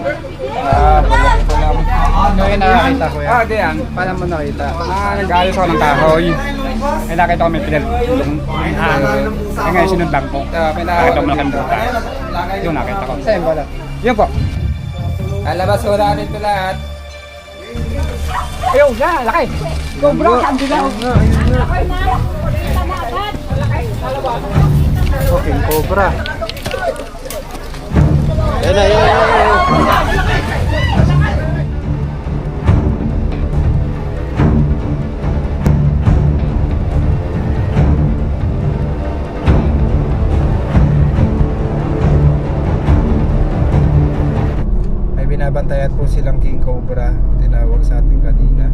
Balik ko lang. Ano yung nakakita ko yan? Di yan. Paano mo nakita? Nag-aayos ako ng kahoy. May nakita ko may pinagulong hangin. Eh ngayon sinundan ko. Nakita ko malaking buta. Yun nakita ko. Saan yung balat? Yun po. Alabas ko na dito lahat. Ayun, yan, laki. Cobra, sandi lang. Okay, cobra. Yan. May binabantayan po silang King Cobra. Tinawag sa ating kanina.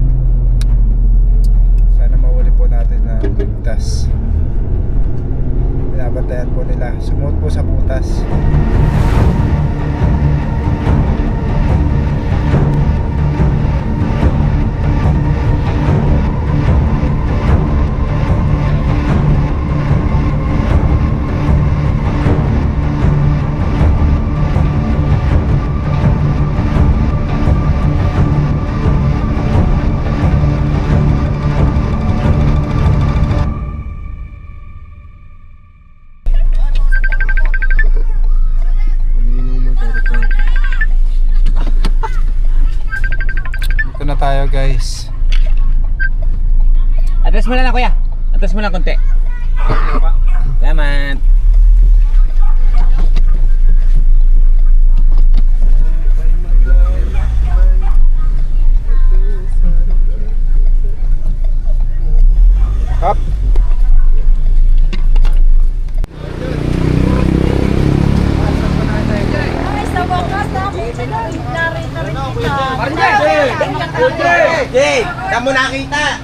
Sana mahuli po natin na ligtas. Binabantayan po nila. Sumuot po sa butas. Ito na tayo, guys. Atras mo lang kuya. Atras mo lang konti. Salamat. Up. Jay, saan mo nakita?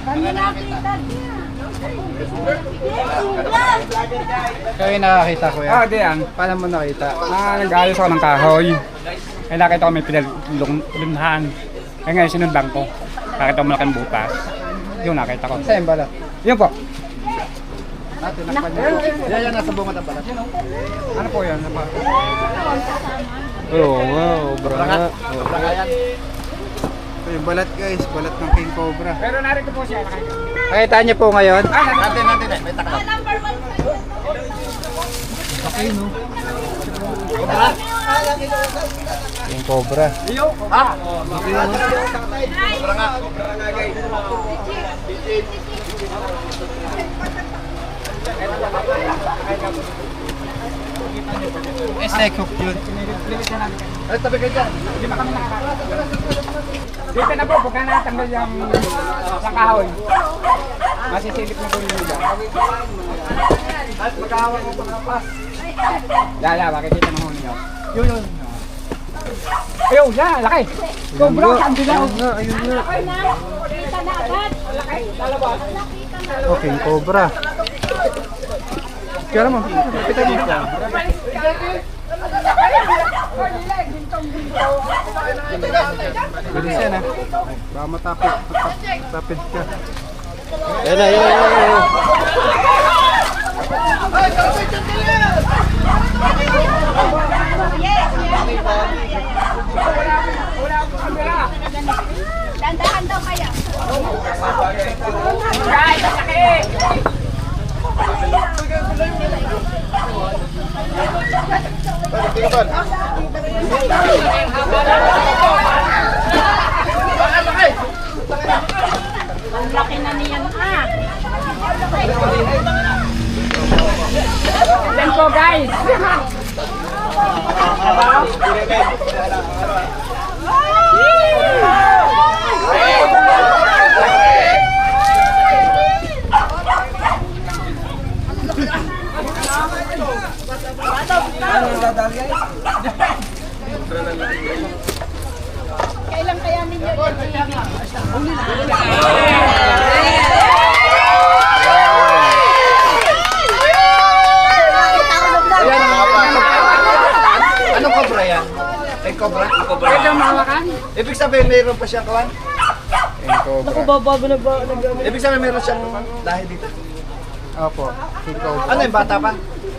Ikaw yung nakakita ko yan. Di yan. Paano mo nakita? Nag-aayos ako ng kahoy. May nakita ko may pinagulungan. Eh ngayon sinundan ko. Nakita ko malaking buta. Yun nakita ko. Saan yung balat? Yun po. Yan, nasa bunga ng balat. Ano po yan? Oo, wow, branga. Ito yung balat, guys. Balat ng King Cobra. Pero narito po siya. Nakita niyo po ngayon? Natin. May takot. Okay, no? King Cobra. Ha? Snake hook yun. Ay, tabi ka dyan. Hindi ba kami nakakakita? Dito na po, pagka natanggal yung sa kahoy. Masisilip na po yung lugar. At magkahawak mo pagkapas. Lala, makikita mo niyo. Yun. Ayun, yan, laki. Cobra, sandi lang. Ayun nga. Oh, King Cobra. Kaya mo, kita mo ito. Bilis yan, ha? Baka matapid ka. Yan. Dandahan daw kaya. Guys, laki. Ang laki na niyan Yan po, guys. Kailan kaya ninyo yan? Anong cobra yan? May cobra? Pwede mahawakan? Ibig sabihin mayroon pa siyang kawan? King Cobra. Ibig sabihin mayroon siyang dahil dito? Opo, King Cobra. Ano yung bata pa?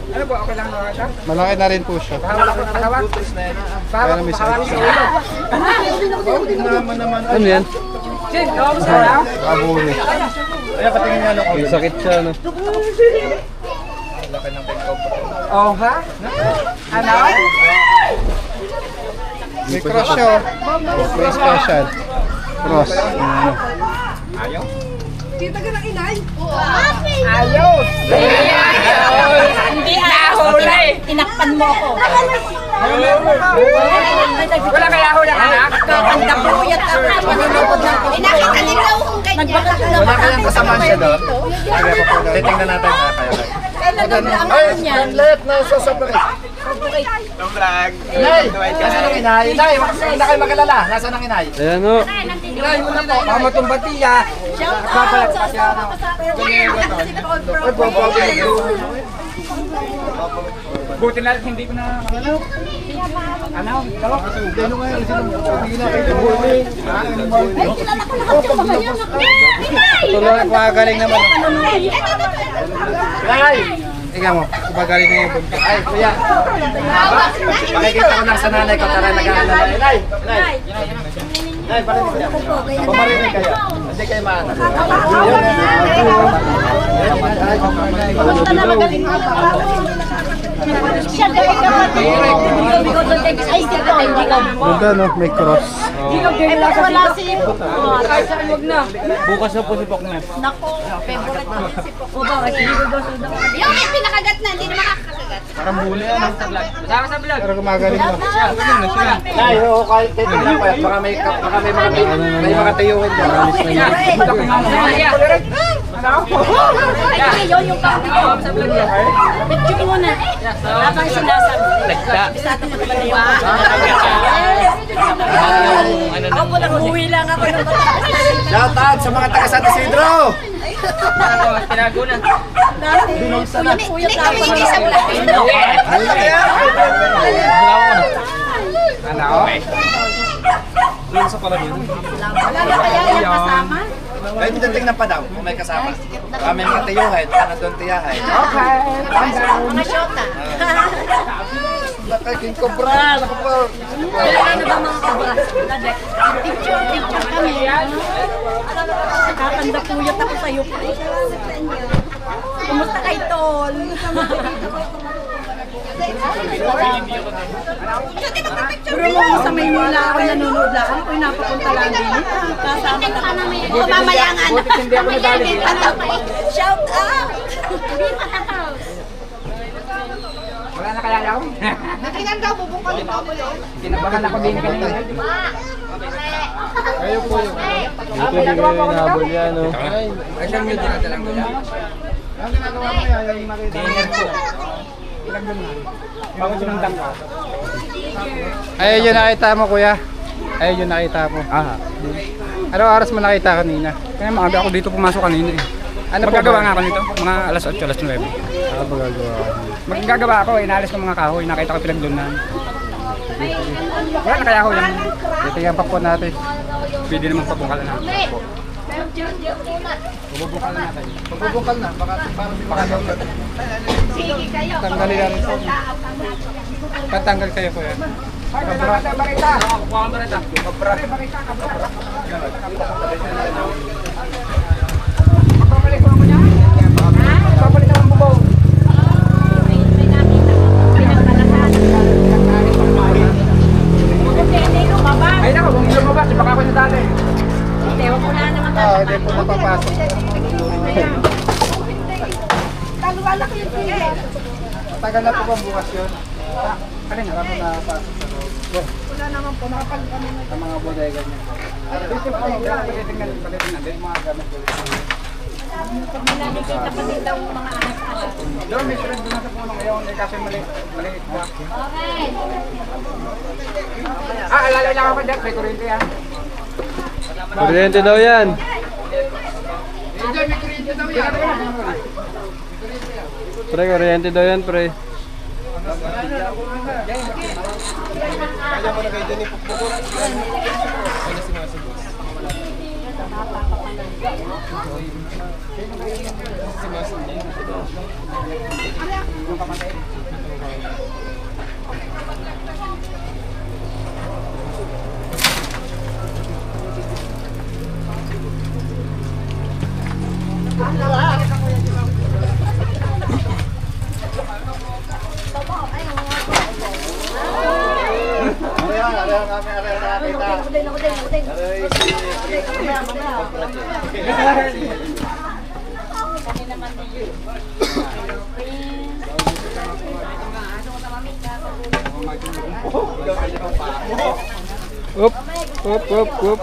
Ano po, okay lang mga ito? Malaki na rin po siya. Pahawak ko, pahawak. Pahawak ko, pahawak sa ulo. Ano yan? Sin, kawawa sa ulo. Abuli. Ayan, patingin nga ako. May sakit siya, no? Laki ng king cobra. Oh, ha? Ano? May cross siya, oh. May special. Cross. Ano? Ayaw? Ayos! Hindi nahuli! Tinakpan mo ako. Wala kaya huli ang anak? Nagpakuyat ako. Nakita nila kung ganyan. Wala kayang kasamaan siya doon? Titingnan natin. Ay, nagpakuyat niyan. Let na sa sabay. Nay! Nasaan ang inay? Nay, hindi kayo magalala. Nasaan ang inay? Ayan, oh. Inay mo na po. Baka matumbati ya. Shout out sa asawa ko sa si Paul Pro. Buti na hindi ko na... Ano? Dalawa? Ay, kilala ko lahat yung mga yun. Tuloy, magaling naman. Nay! Tingnan mo, magaling na yung buntot. Ay, kuya. Pakikita ko lang sa nanay ko. Tara, nag-aalala. Nay! Nay! Nay, parinig kayo. Pumarinig kayo. Hindi kayo maana. Basta na magaling mo. Siya din kapatid. Ay, dito. Hindi ka. Ganda, no? May cross. Eh, pag wala si... Bukas na po si Pokemon. Nako, favorite ko si Poco. Yung may pinakagat na, hindi na makakagat. Parang buli, ano? Kasama sa vlog. Pero gumagaling na. Nay, oo, kahit titignan ko yan. Baka may mga tiyuhin dyan. Ay, yun yung kami ko. Picture mo na. Habang sinasabi. Bisa tapat pala yung ako po lang, umuwi lang ako ng Batangas. Shout out sa mga taga San Isidro! Tinago na. Dati, puyat lang ako ng sa vlog. Ano? Wala na kaya yung kasama? Ay, tingnan pa daw kung may kasama. Baka may mga tiyuhin, baka nandun tiyahin. Okay. Mga shota. Laki, king cobra! Naku po! Ano ba mga kabra? Picture kami. Kakanda puyat ako sa'yo. Kumusta kay Tol? Pero mo sa Maynila ako nanonood lang. Ako yung napapunta lang din. Kasama na kami. O mamaya nga na. Mamaya din patapos. Shout out! Hindi patapos. Wala na kaya yaw? Nakinan daw, bubungkal ito ako yun. Kinabahan ako din kanina. Kayo po yung... Ito din yung inabol niya, no? Ay, siyang medyo nadalang ko yan. Ang ginagawa mo yan, yung makita. Dinner po. Ilang doon na. Bakit sinundan ko? Ayun yung nakita mo, kuya. Ayun yung nakita mo. Ano oras mo nakita kanina? Kaya maaga ako dito pumasok kanina eh. Ano po Magagawa ba? nga ako nito, mga alas 8, alas 9. Ano magagawa? Magagawa ako, inalis ko mga kahoy, nakita ko pinagdunan. Wala na kaya ako yan. Titingnan pa po natin. Pwede naman pabungkalan na. Bubukal na natin. Bubukal na, baka daw na. Sige kayo. Tanggalin natin po. Patanggal kayo, kuya. Barita! Kuha kang barita. Barita, kabra. Papalit ko ako niya? Papalit ako ng bubong. May nakita ko. Pinagmalakan. Hindi lumabas. Ay nako, kung hindi lumabas, baka ako nadali. Hindi, wag mo na naman Hindi po napapasok. Talwala ko yung tuya. Tagal na po ba bukas yun? Ano na? Marami na pasok sa loob. Wala naman po, nakapag kami na. Sa mga bodega niya. Dito po, palitin na. Dito mga gamit ko. Nakikita pa din daw mga ahas-ahas. Doon, may friend doon sa puno ngayon. Eh, kasi maliit ba? Okay. Alala lang ako dyan. May kurente yan. Kuryente daw yan. Pre, kuryente daw yan, pre. Up, up, up, up.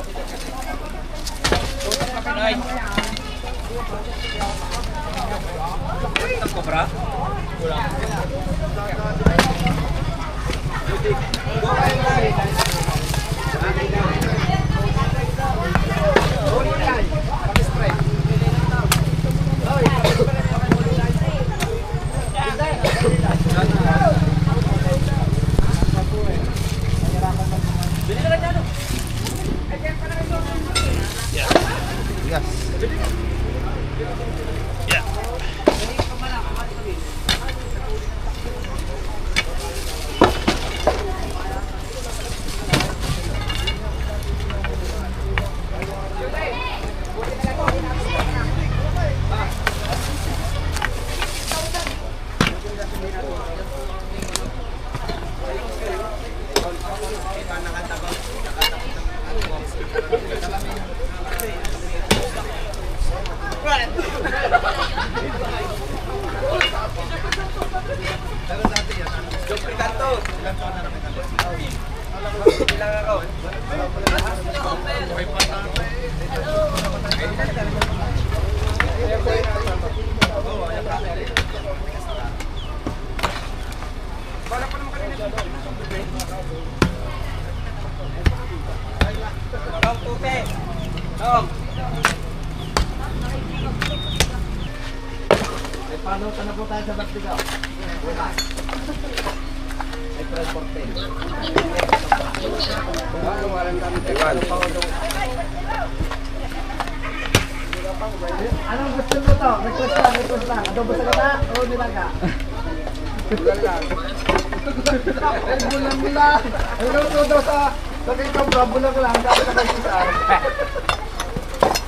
Paano ka na po tayo sa Bartigaw? May transporte. Anong gusto mo to? Request lang. Adobo sa gata o nilaga? Bulan lang. Bulan. Ang luto daw sa kay Bravo lang lang. Dapat na mag-isar.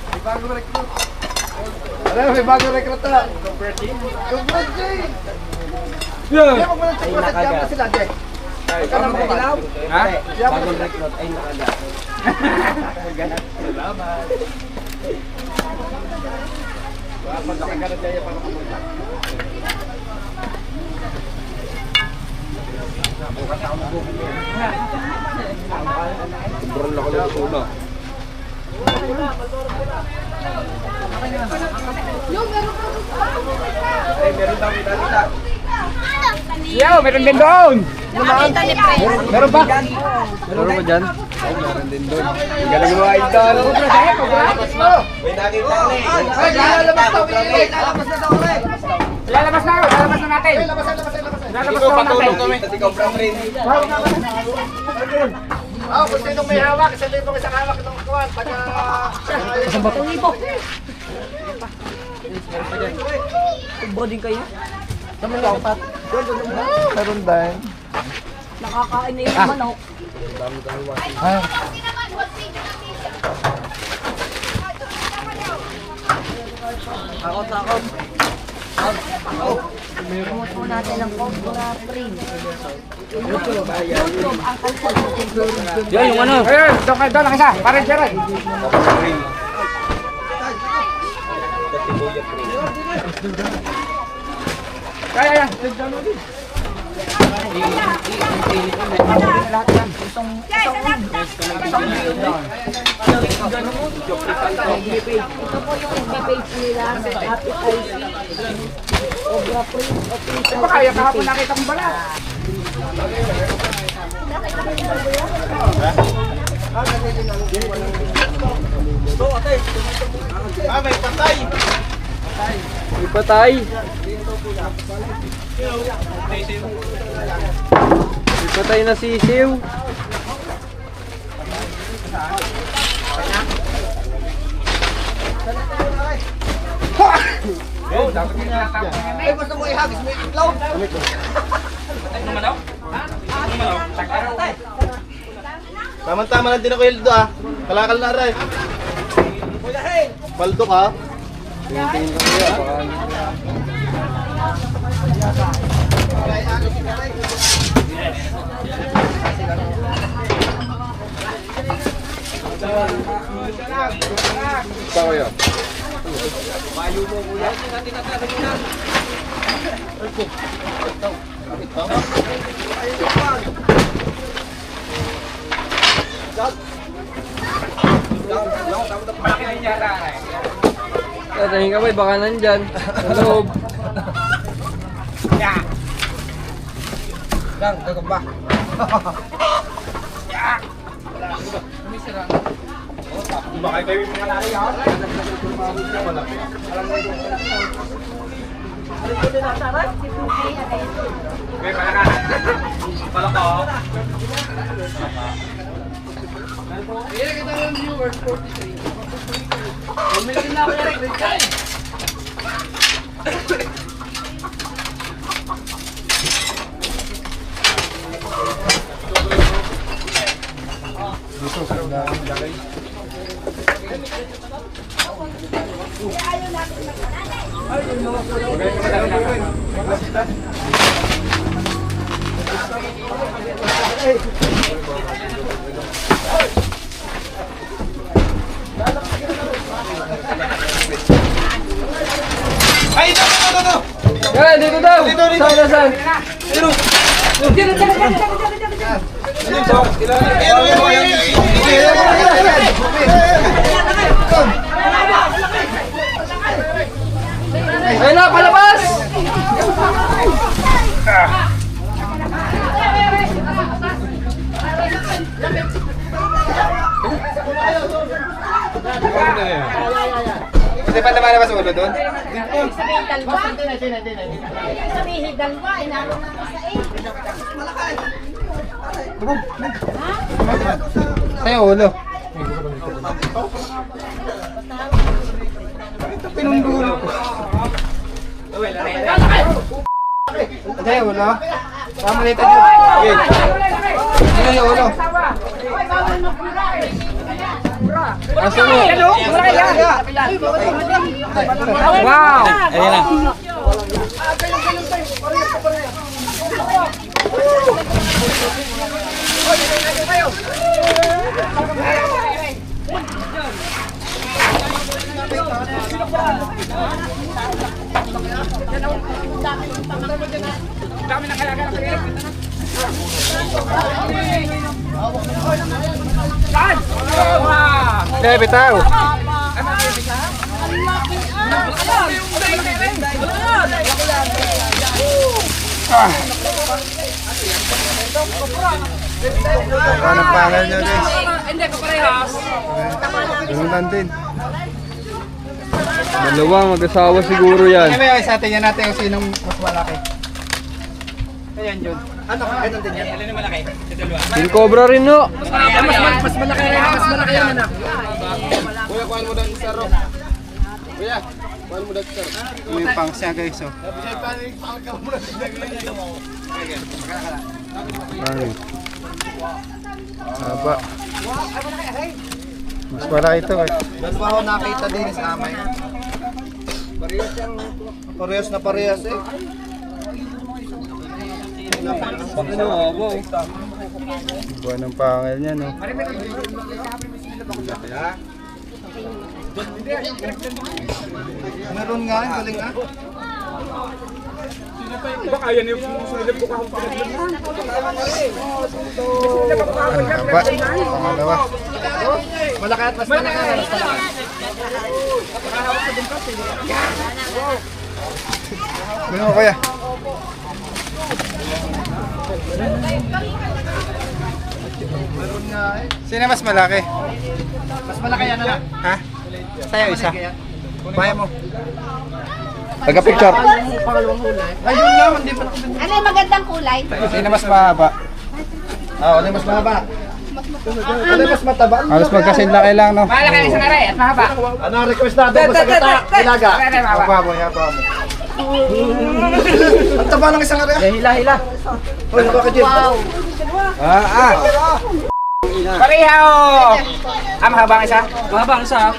May bagong recruit. Alam, may bagong recruit na. Converting? Yeah! Kaya mo lang check mo sa jam na sila, Jay. Ikaw mo ilaw? Ha? Bagong recruit ay nakaga. Ganat. Salamat. Pag nakaganat kaya para makapunta. Sobrang laki ng tuna. Meron daw kita. Yo, meron din doon. Nakita ni Fred. Meron ba? Meron mo dyan? Meron din doon. Galing mo, idol. May nakita ni. Ay, lalabas na daw. Lalabas na natin. Lalabas na natin. Ikaw from rin. Kung sinong may hawak, isa din kung isang hawak ng kuwan. Boarding kayo? Meron din. Nakakain na yung manok. Takot. Meron po natin ang Cobra Spring. YouTube ang kalsal. Yan yung ano. Ayun, doon lang isa. Parang Jared. Kaya. Lahat yan. Ito po yung FB-page nila sa Happy Icy. Cobra Spring. Di ba kaya kahapon nakita kong bala? May patay. May patay. May patay na sisiw. Oo, dapat yung tinatapos na yan. Ay, gusto mo ihagis mo yung iklaw? Ano manaw? Ano manaw? Takaraw. Tama-tama lang din ako Hildo ah. Kalakal na rin. Baldo ka. Tingin ko kuya. Ito kuya. Malaki na yung yata eh. Tingin ka ba, baka nandyan. Sa loob. Yeah. Lang, gagamba. Baka kayo yung mga lari ha? Okay, palaka. Palaka. Ay, ito! Yan, dito daw! Dito. Saan, saan? Ayun na, palabas! Hindi pa naman naman sa ulo doon? Sabihin dalawa. Sabihin dalawa. Inalo na sa Sa'yo, ulo. Pinungdulo ko. Sa'yo, ulo. Pamalitan nyo. Sino yung ulo? Asa mo? Wow! Ayun na. Dami na kalaga na kaya. Saan? Hindi, bitaw. Anong pangal nyo, guys? Hindi ko parehas. Ganun lang din. Dalawang mag-asawa siguro yan. Kaya may isa tingnan natin kung sinong mas malaki. Ayan yun. Ano? Ganun din yan. Alin ang malaki? Sa dalawa. King Cobra rin, no? Mas malaki rin. Mas malaki yan anak. Kuya, kuhaan mo daw sa rock. Kuya, kuhaan mo daw sa rock. Ito yung pang siya, guys. Oh. Ano yun? Haba. Mas malaki ito, eh. Dalawa ko nakita din sa amay. Parehas na parehas eh. Ano, haba, oh. Buwan ng pangal niya, no? Meron nga, galing nga. Baka yan yung sulit ko kahong Haba. Pangalawa. Malaki at mas malaki. Ano, kuya? Meron nga eh. Sino mas malaki? Mas malaki yan anak. Ha? Sa'yo, isa. Kaya mo. Taga-picture. Ayun nga, hindi pa. Ano yung magandang kulay? Sino mas mahaba? Ah, ano mas mahaba? Ano mas mataba? Halos magkasinlaki lang, no? Malaki ang isang aray at mahaba. Ano request natin mo sa gata? Ilaga. Aray, mahaba. Haba mo. Ang taba ng isang area. Hila. Hoy, baka Jim. Pareho! Mahaba ang isa? Mahaba ang isa.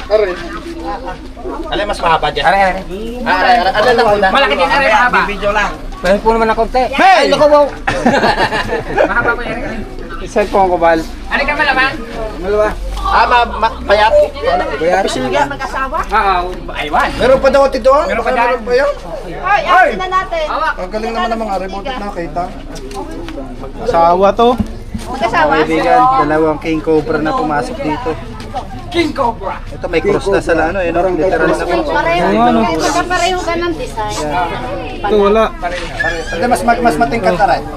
Alay mas mahaba dyan. Aray. Alay lang una. Malaki din aray, mahaba. Video lang. Pwede po naman ng konti. Hey! Mahaba po yan. Cellphone ko, Bal. Ano ka malaman? Payat. Mag-asawa? Oo, aywan. Meron pa daw ati doon? Meron pa Baka dyan. meron pa yan? Ay, ayun na natin. Ang galing naman ng mga remote nakita. Asawa to. Mag-asawa? Kaibigan, dalawang king cobra na pumasok dito. King Cobra. Ito may cross na sa ano, eh, no? Literal na po. Pareho ka ng design. Ito wala. Hindi, mas matingkat na rin.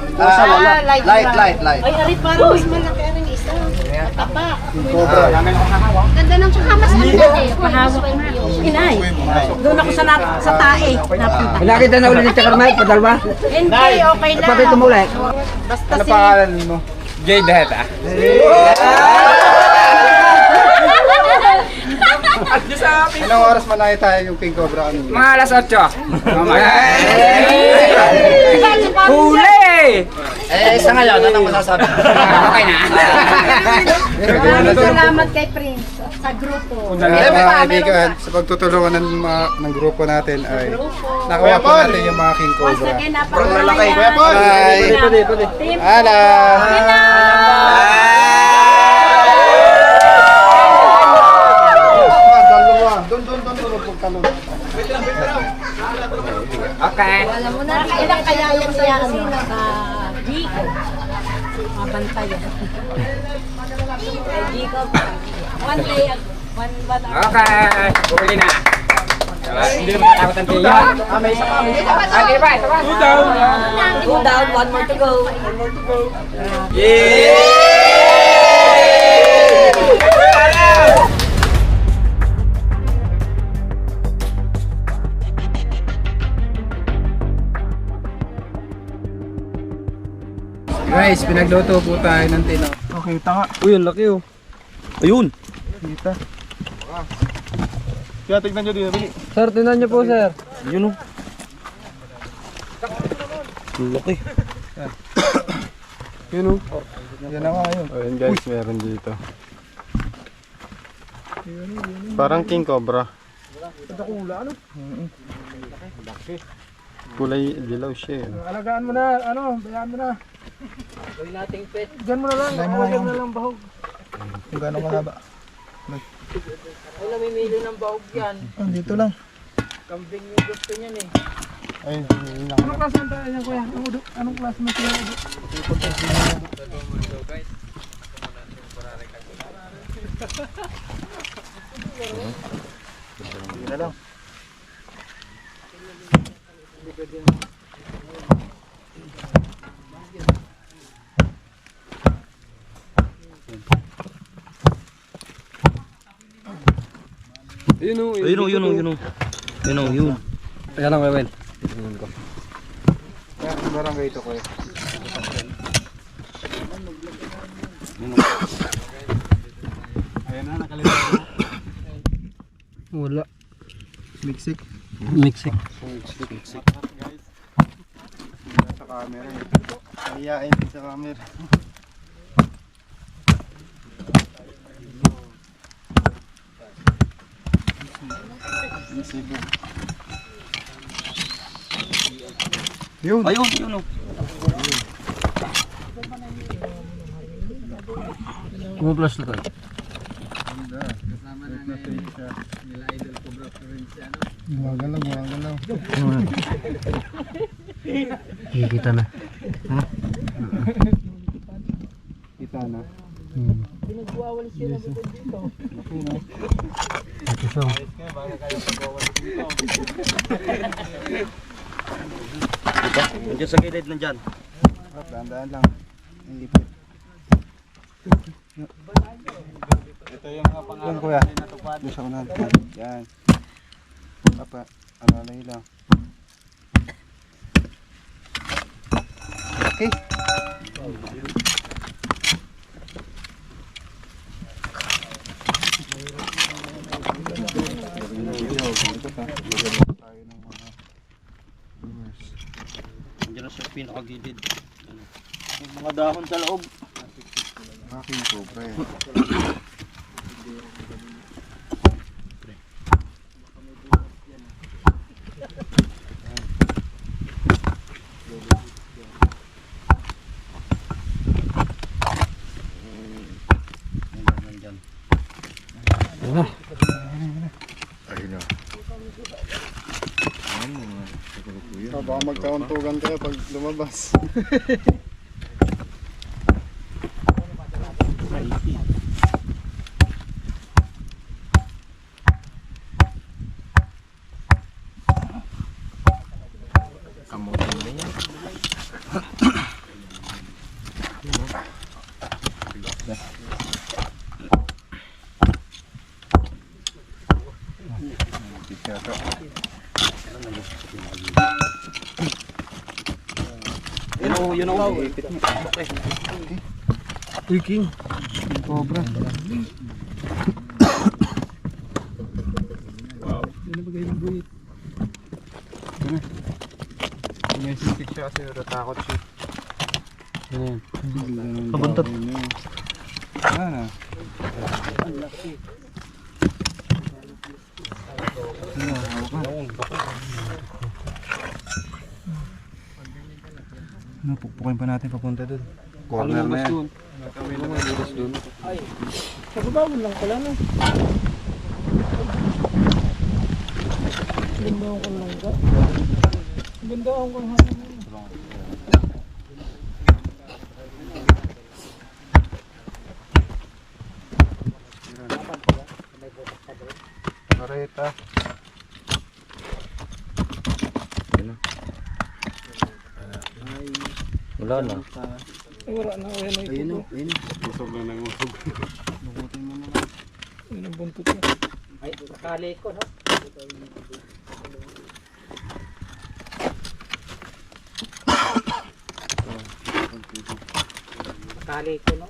Light. Ay, arit parang mas malaki ang isa. Tapa. Cobra. Ganda ng tsaka mas malaki. Pahawak na. Inay. Doon ako sa tae. Napunta. Malaki na ulit ni Carmel, padalwa. Hindi, okay lang. Pakita mo ulit. Basta Ano si... pangalan mo? Jade Head ah. At Diyos sa amin. Anong oras manay tayo yung king cobra kanina? Mga alas 8. Huli! Isa ngayon, anong masasabi? Okay na. Salamat kay Prince sa grupo. Mga kaibigan, sa pagtutulungan ng grupo natin ay nakuha po natin yung mga king Once cobra. again, napakalayan. Bye! Team Hala! Dalawa. Doon. Pagkalun. Okay. Alam mo na, ilang kaya yan siya sa Gico. Mabantayan. Gico. One day, one bata. Okay. Huli na. Hindi naman takot ang tiyo. May isa pa. Okay ba? Ito ba? Two down, one more to go. Guys, pinagluto po tayo ng tino. Okay, tanga. Uy, ang laki oh. Ayun. Kita. Kaya tignan nyo dito. Sir, tingnan niyo po, sir. Ayun oh. Ang laki. Yun o. Yan na nga yun. Ayun guys, meron dito. Parang king cobra. Kulay dilaw siya. Alagaan mo na, bayaan mo na. Gawin nating pet. Diyan mo na lang, lagyan mo na lang bahog. Kung gano'ng kahaba. Ay, namimili ng bahog yan. Dito lang. Kambing yung gusto niyan eh. Ayun, yun lang. Anong klase na tayo yan, kuya? Anong klase na sila? Hindi na lang. Ayun oh, yun. Ayan ang wewen. Kaya sa barangay ito ko eh. Ayan na, nakalimutan. Wala. Miksik. Mixing. Sa camera eh. Nahiyain din sa camera. Yun. Ayun oh. Kumuplas na tayo. Gumagalaw. Kita na. Kita na. Ito siya. Nandiyan sa gilid nandyan. Dahan-dahan lang. Ang lipit. Ito yung mga pangalan kuya. Doon sa unahan. Yan. Papa, alalay lang. Okay. ha. Bigyan tayo ng mga viewers. Diyan na sa pinakagilid. Yung mga dahon sa loob. Aking cobra yan. Nandyan. Ayun o. Baka magkauntugan kayo pag lumabas. Yun o. King cobra. May sitik siya kasi natakot siya. Pabuntot. Ah. Ano, pukpukin pa natin papunta doon. Corner na yan. Sa baba lang pala no. Ganda ako lang ka. Ganda ako lang ka. Kareta. Wala na. Ay, wala na. Ayun o. Usog lang ng usog. Ayun ang buntot na. Ay, nakali ko, no? Nakali ko, no?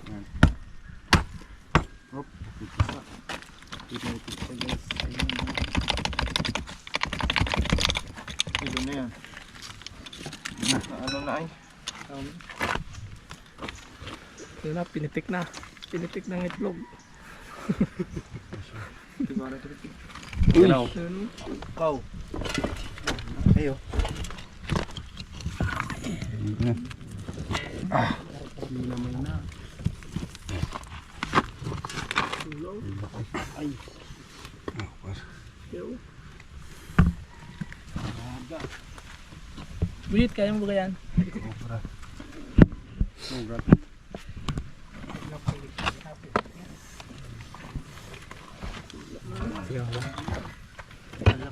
Kilo na yan. Ano na ay? Ayun na, pinitik na. Pinitik ng itlog. Yun o. Ayun. Kaw. Ayo. Bulit, kaya mo ba yan?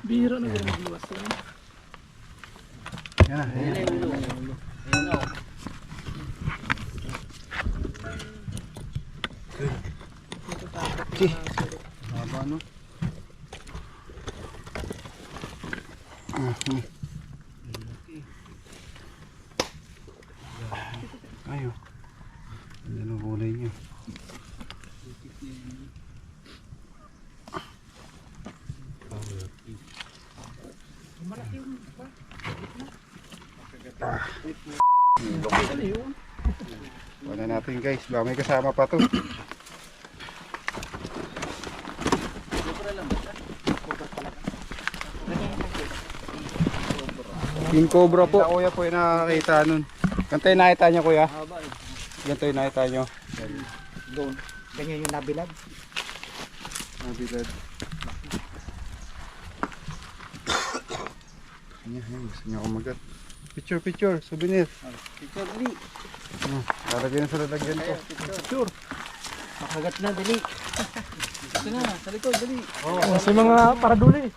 Bihira na ganun magluwas yan. Yan, yan. Haba, no? Ayo. Ano ang kulay niya? Wala natin guys, baka may kasama pa to. King Cobra po. Kuya po yung nakakita nun. Ganito yung nakita niyo kuya? Ganito yung nakita niyo. Doon. Ganyan yung nabilad. Nabilad. Ayan, gusto niyo kumagat. Picture, picture, souvenir. Picture, dali. Lalagyan na sa lalagyan ko. Picture. Makagat na, dali. Ito na, sa likod, dali. Oh, sa mga paraduli.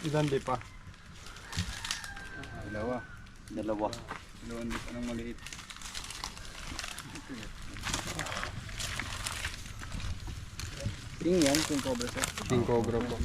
Ilan di pa? Dalawa. Dalawa. Dalawang di pa ng maliit. King yan, King Cobra sir. King Cobra po.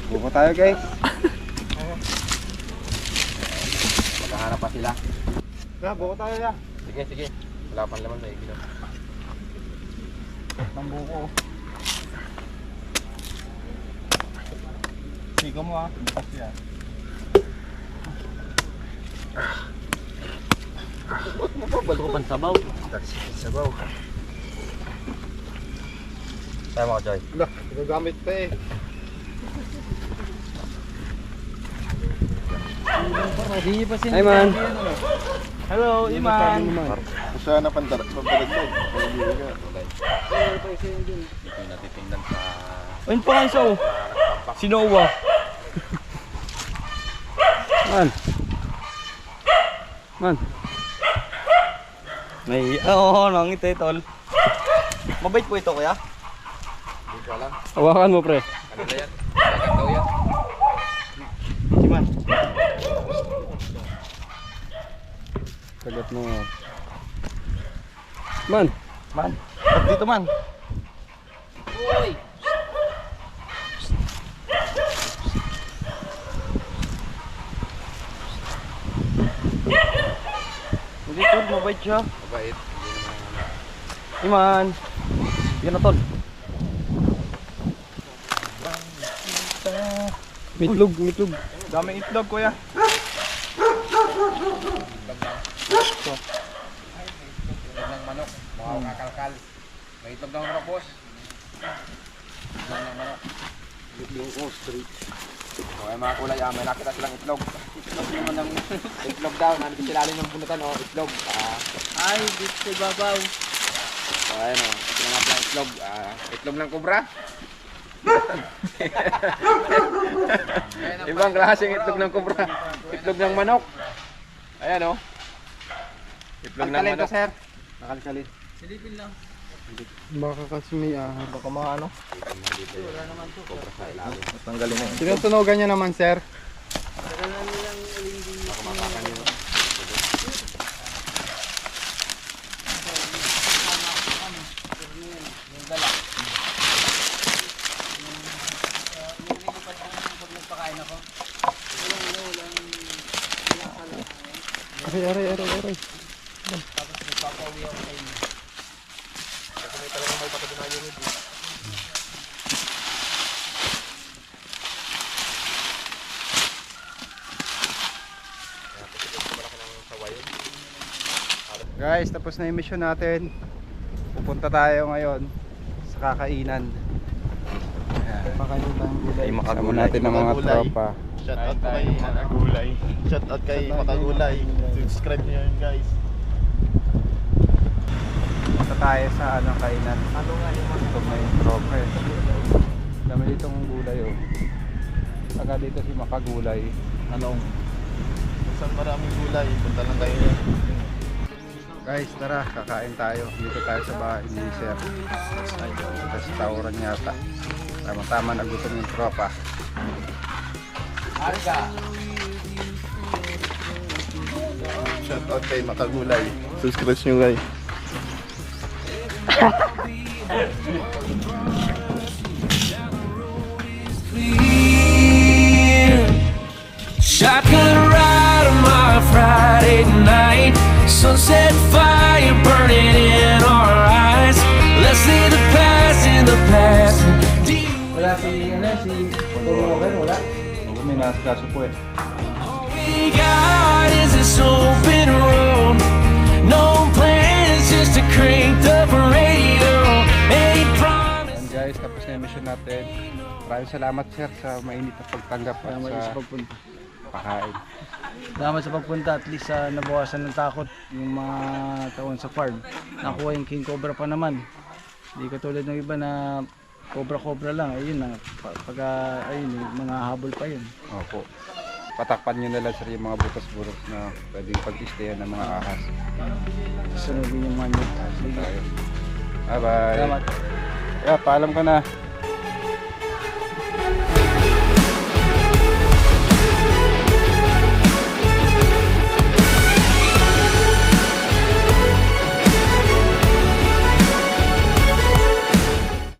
Buko tayo guys. Maghahanap pa sila. Buko tayo ya. Sige, sige. Wala pang laman sa igilo. Ng buko. Sigo mo ah. Bukas yan. Balo ko pansabaw. Sabaw. Tayo mo, Joy. Wala, gagamit pa eh. Hindi pa sin. Hi man. Hello, Iman. Sana pandaragdag. Ito yung natitingnan sa... Ayun pa kayo sa Sinowa. Man. Man. May, oo, nangitay tol. Mabait po ito kuya. Hindi ko alam. Hawakan mo pre. Ano na yan? Dagat daw yan. Si man. Kagat mo. Man. Man. Dito man. Uy! Hindi tol, mabait siya. Mabait. Hindi naman... Iman. Yan na tol. Mitlog, mitlog. Daming itlog kuya. Itlog ng manok. Mukhang kakalkal. May itlog ng manok, boss. Itlog ng manok. Itlog ostrich. O, ay mga kulay, may nakita silang itlog. Itlog naman ng... itlog daw. Nandito sila ng bunutan, o. Itlog. Ay, dito sa babaw. O, ayan, o. Ito na nga pala itlog. Itlog ng kubra. Ibang klaseng itlog ng kubra. Itlog ng manok. Ayan, o. Itlog ng manok. sir. Nakalkalin. Silipin lang. Baka kasi may baka maano. Wala naman to. Kubra sa ilalim. Tanggalin mo. Sinusunugan niya naman sir. Kailangan nilang ulingin. Baka makakan yun. Aray. Guys, tapos na yung mission natin. Pupunta tayo ngayon sa kakainan. Ay, Kasama natin ang mga tropa. Shout out kay Makagulay. Shout out kay Makagulay. Subscribe niyo yun guys. Punta tayo sa kainan. Ano nga yung ito may tropa eh. Dami ditong gulay oh. Taga dito si Makagulay. Anong? Saan maraming gulay? Punta lang kayo. Guys, tara, kakain tayo. Dito tayo sa bahay ni Sir. Sa tawuran yata. Tama-tama nagutom yung tropa. Shout out kay Makagulay. Subscribe niyo guys. Shotgun ride on my Friday night. Sunset fire burning in our eyes. Let's leave the past in the past. Wala si Tologan, wala. May nasa po eh. All we got is this open road. No plans, just a cranked up radio. Any promise. And guys, tapos na yung mission natin. Maraming salamat sir sa mainit na pagtanggap at Salamat sa sa pagpunta. pakain. Salamat sa pagpunta, at least nabawasan ng takot yung mga taon sa farm. Nakuha yung king cobra pa naman. Hindi katulad ng iba na cobra lang. Ayun na, ayun, mga habol pa yun. Opo. Patakpan nyo na lang sir yung mga butas-butas na pwedeng pag-istayan ng mga ahas. Sunodin yung mga nyo. Tayo. Bye-bye. Salamat. Yeah, paalam ka na.